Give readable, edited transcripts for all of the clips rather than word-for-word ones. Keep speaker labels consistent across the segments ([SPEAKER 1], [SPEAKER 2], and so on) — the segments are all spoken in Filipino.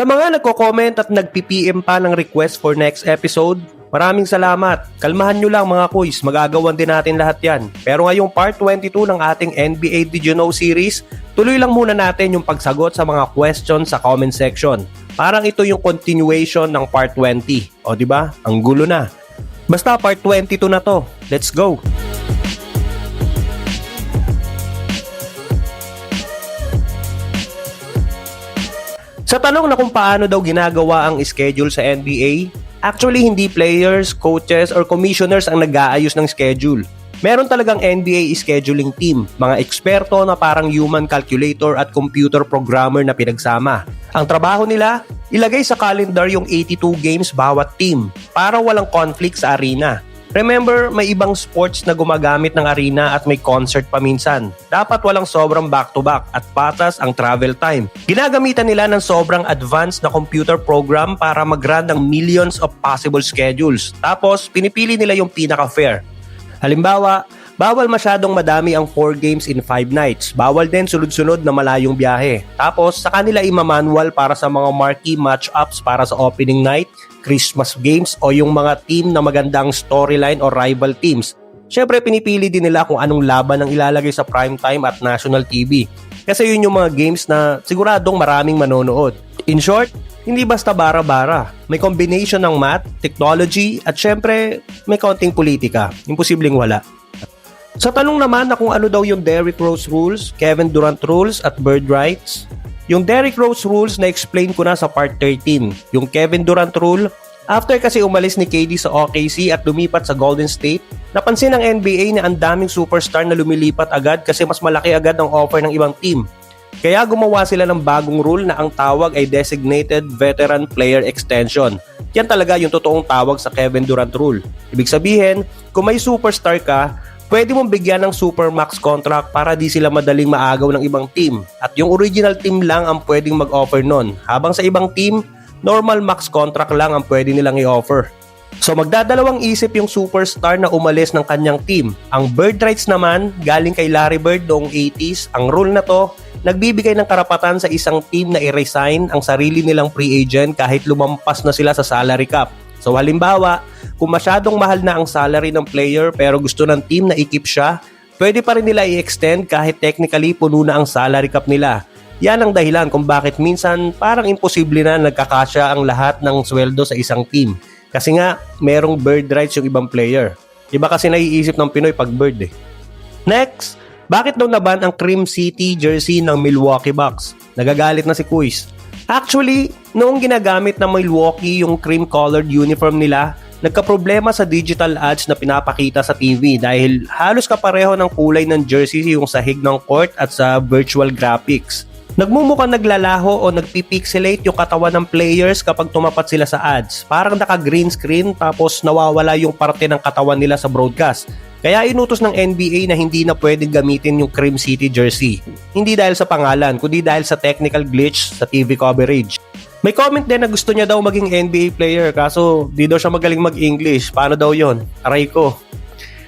[SPEAKER 1] Sa mga nagko-comment at nagpi-PM pa ng request for next episode, maraming salamat. Kalmahan nyo lang mga kuys, magagawan din natin lahat yan. Pero ngayong part 22 ng ating NBA Did You Know series, tuloy lang muna natin yung pagsagot sa mga questions sa comment section. Parang ito yung continuation ng part 20. O diba? Ang gulo na. Basta part 22 na to. Let's go! Sa tanong na kung paano daw ginagawa ang schedule sa NBA, actually hindi players, coaches, or commissioners ang nag-aayos ng schedule. Meron talagang NBA scheduling team, mga eksperto na parang human calculator at computer programmer na pinagsama. Ang trabaho nila, ilagay sa calendar yung 82 games bawat team para walang conflict sa arena. Remember, may ibang sports na gumagamit ng arena at may concert pa minsan. Dapat walang sobrang back-to-back at patas ang travel time. Ginagamitan nila ng sobrang advanced na computer program para mag-run ng millions of possible schedules. Tapos, pinipili nila yung pinaka-fair. Halimbawa, bawal masyadong madami ang 4 games in 5 nights. Bawal din sunod-sunod na malayong biyahe. Tapos, sa kanila ima-manual para sa mga marquee match-ups para sa opening night, Christmas games o yung mga team na magandang storyline o rival teams. Syempre pinipili din nila kung anong laban ang ilalagay sa primetime at national TV. Kasi yun yung mga games na siguradong maraming manonood. In short, hindi basta bara-bara. May combination ng math, technology at syempre may konting politika. Imposibleng wala. Sa tanong naman na kung ano daw yung Derrick Rose rules, Kevin Durant rules at Bird rights, yung Derrick Rose rules na explain ko na sa part 13. Yung Kevin Durant rule, after kasi umalis ni KD sa OKC at lumipat sa Golden State, napansin ng NBA na ang daming superstar na lumilipat agad kasi mas malaki agad ang offer ng ibang team. Kaya gumawa sila ng bagong rule na ang tawag ay Designated Veteran Player Extension. Yan talaga yung totoong tawag sa Kevin Durant rule. Ibig sabihin, kung may superstar ka, pwede mong bigyan ng supermax contract para di sila madaling maagaw ng ibang team. At yung original team lang ang pwedeng mag-offer nun. Habang sa ibang team, normal max contract lang ang pwede nilang i-offer. So magdadalawang isip yung superstar na umalis ng kanyang team. Ang bird rights naman, galing kay Larry Bird noong 80s. Ang rule na to, nagbibigay ng karapatan sa isang team na i-resign ang sarili nilang free agent kahit lumampas na sila sa salary cap. So halimbawa, kung masyadong mahal na ang salary ng player pero gusto ng team na i-keep siya, pwede pa rin nila i-extend kahit technically puno na ang salary cap nila. Yan ang dahilan kung bakit minsan parang imposible na nagkakasya ang lahat ng sweldo sa isang team. Kasi nga, merong bird rights yung ibang player. Iba kasi naiisip ng Pinoy pag bird eh. Next, bakit daw naban ang Cream City jersey ng Milwaukee Bucks? Nagagalit na si Kuis. Actually, noong ginagamit ng Milwaukee yung cream-colored uniform nila, nagkaproblema sa digital ads na pinapakita sa TV dahil halos kapareho ng kulay ng jersey yung sahig ng court at sa virtual graphics. Nagmumukhang naglalaho o nagpipixelate yung katawan ng players kapag tumapat sila sa ads. Parang naka-green screen tapos nawawala yung parte ng katawan nila sa broadcast. Kaya inutos ng NBA na hindi na pwedeng gamitin yung Cream City jersey. Hindi dahil sa pangalan, kundi dahil sa technical glitch sa TV coverage. May comment din na gusto niya daw maging NBA player kaso di daw siya magaling mag-English. Paano daw yon? Aray ko.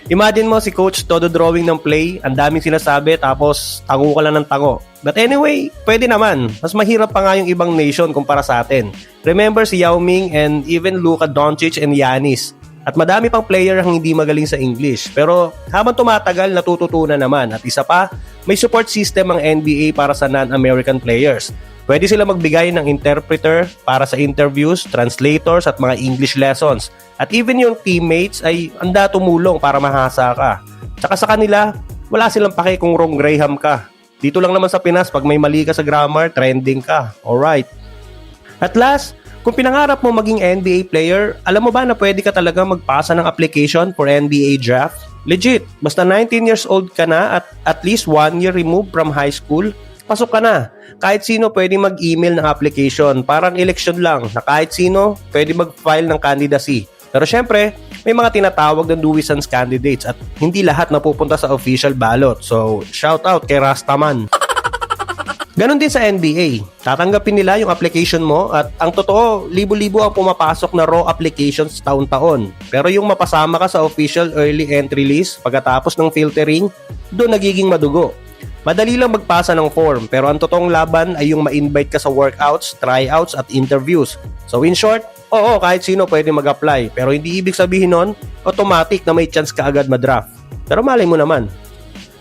[SPEAKER 1] Imagine mo si coach todo drawing ng play, ang daming sinasabi tapos tango ka lang ng tango. But anyway, pwede naman. Mas mahirap pa nga yung ibang nation kumpara sa atin. Remember si Yao Ming and even Luka Doncic and Giannis. At madami pang player ang hindi magaling sa English. Pero habang tumatagal, natututunan naman. At isa pa, may support system ang NBA para sa non-American players. Pwede sila magbigay ng interpreter para sa interviews, translators at mga English lessons. At even yung teammates ay handa tumulong para mahasa ka. Tsaka sa kanila, wala silang pake kung wrong Graham ka. Dito lang naman sa Pinas, pag may mali ka sa grammar, trending ka. Alright. At last, kung pinangarap mo maging NBA player, alam mo ba na pwede ka talaga magpasa ng application for NBA draft? Legit, basta 19 years old ka na at least 1 year removed from high school, pasok ka na. Kahit sino pwede mag-email ng application, parang election lang na kahit sino pwede mag-file ng candidacy. Pero syempre, may mga tinatawag ng Dewey's candidates at hindi lahat napupunta sa official ballot. So, shout out kay Rastaman. Ganon din sa NBA. Tatanggapin nila yung application mo at ang totoo, libo-libo ang pumapasok na raw applications taon-taon. Pero yung mapasama ka sa official early entry list pagkatapos ng filtering, doon nagiging madugo. Madali lang magpasa ng form, pero ang totoong laban ay yung ma-invite ka sa workouts, tryouts at interviews. So in short, oo, kahit sino pwede mag-apply, pero hindi ibig sabihin nun, automatic na may chance ka agad ma-draft. Pero malay mo naman.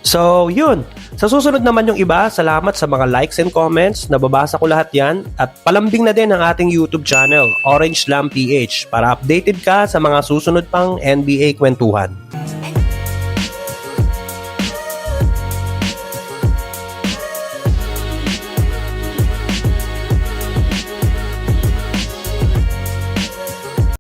[SPEAKER 1] So yun, sa susunod naman yung iba, salamat sa mga likes and comments, nababasa ko lahat yan, at palambing na din ang ating YouTube channel, Orange Slam PH, para updated ka sa mga susunod pang NBA kwentuhan.